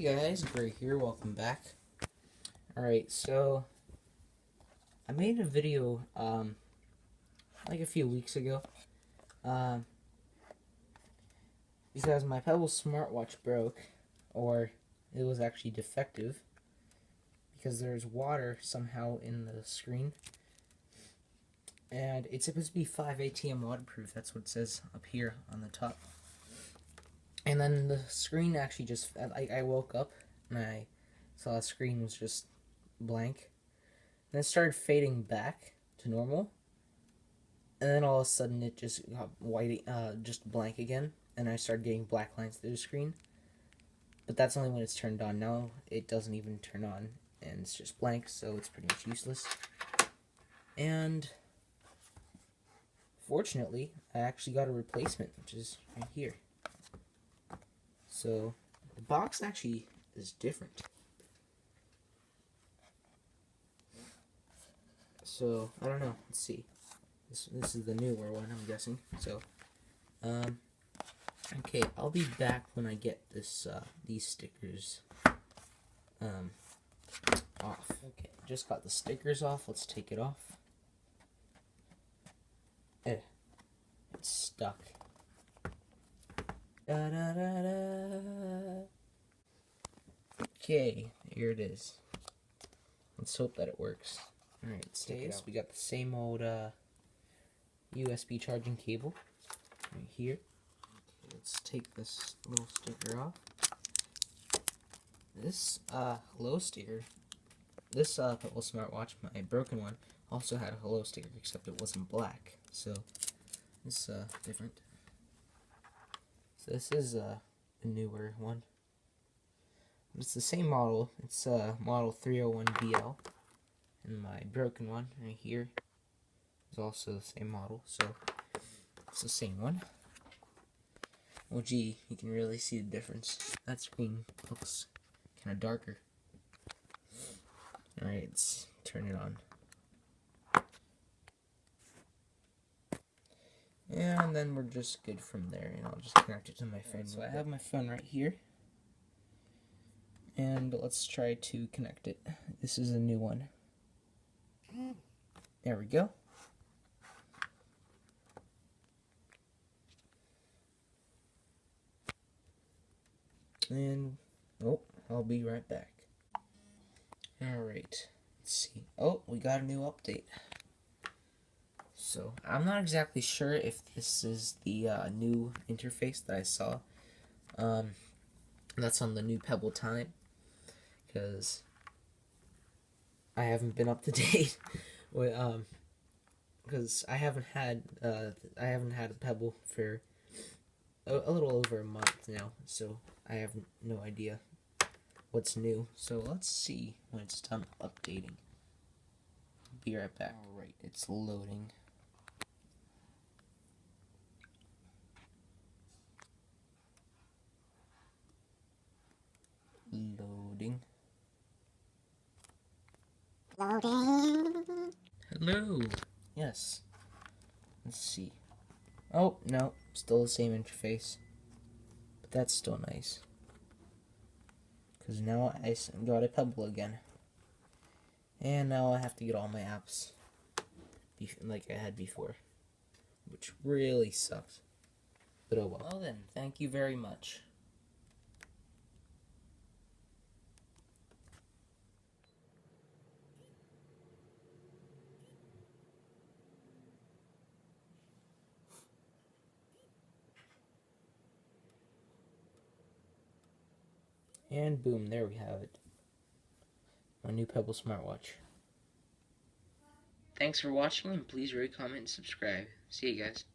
Hey guys, Gray here, welcome back. Alright, so I made a video like a few weeks ago because my Pebble Smartwatch broke, or it was actually defective because there's water somehow in the screen, and it's supposed to be 5 ATM waterproof. That's what it says up here on the top. And then the screen actually just, I woke up and I saw the screen was just blank. And it started fading back to normal. And then all of a sudden it just got white, just blank again. And I started getting black lines through the screen. But that's only when it's turned on. Now it doesn't even turn on. And it's just blank, so it's pretty much useless. And fortunately, I actually got a replacement, which is right here. So, the box actually is different. So, I don't know. Let's see. This is the newer one, I'm guessing. So, okay, I'll be back when I get this these stickers off. Okay, just got the stickers off. Let's take it off. It's stuck. Da, da, da, da. Okay, here it is. Let's hope that it works. Alright, stays. We got the same old USB charging cable right here. Okay, let's take this little sticker off. This hello sticker, this Pebble Smartwatch, my broken one, also had a hello sticker, except it wasn't black. So this different. So this is a newer one. It's the same model. It's model 301BL. And my broken one right here is also the same model. So it's the same one. Oh gee, you can really see the difference. That screen looks kind of darker. Alright, let's turn it on. And then we're just good from there, and I'll just connect it to my phone. So I have my phone right here, and let's try to connect it. This is a new one. There we go. And, oh, I'll be right back. Alright, let's see. Oh, we got a new update. So, I'm not exactly sure if this is the new interface that I saw. That's on the new Pebble time, because I haven't been up to date with, because I haven't had a Pebble for a little over a month now, so I have no idea what's new. So let's see when it's done updating. Be right back. Alright, it's loading. Loading. Hello. Yes. Let's see. Oh, no. Still the same interface. But that's still nice. Because now I got a Pebble again. And now I have to get all my apps like I had before. Which really sucks. But oh well. Well then, thank you very much. And boom, there we have it. My new Pebble Smartwatch. Thanks for watching, and please rate, comment, and subscribe. See you guys.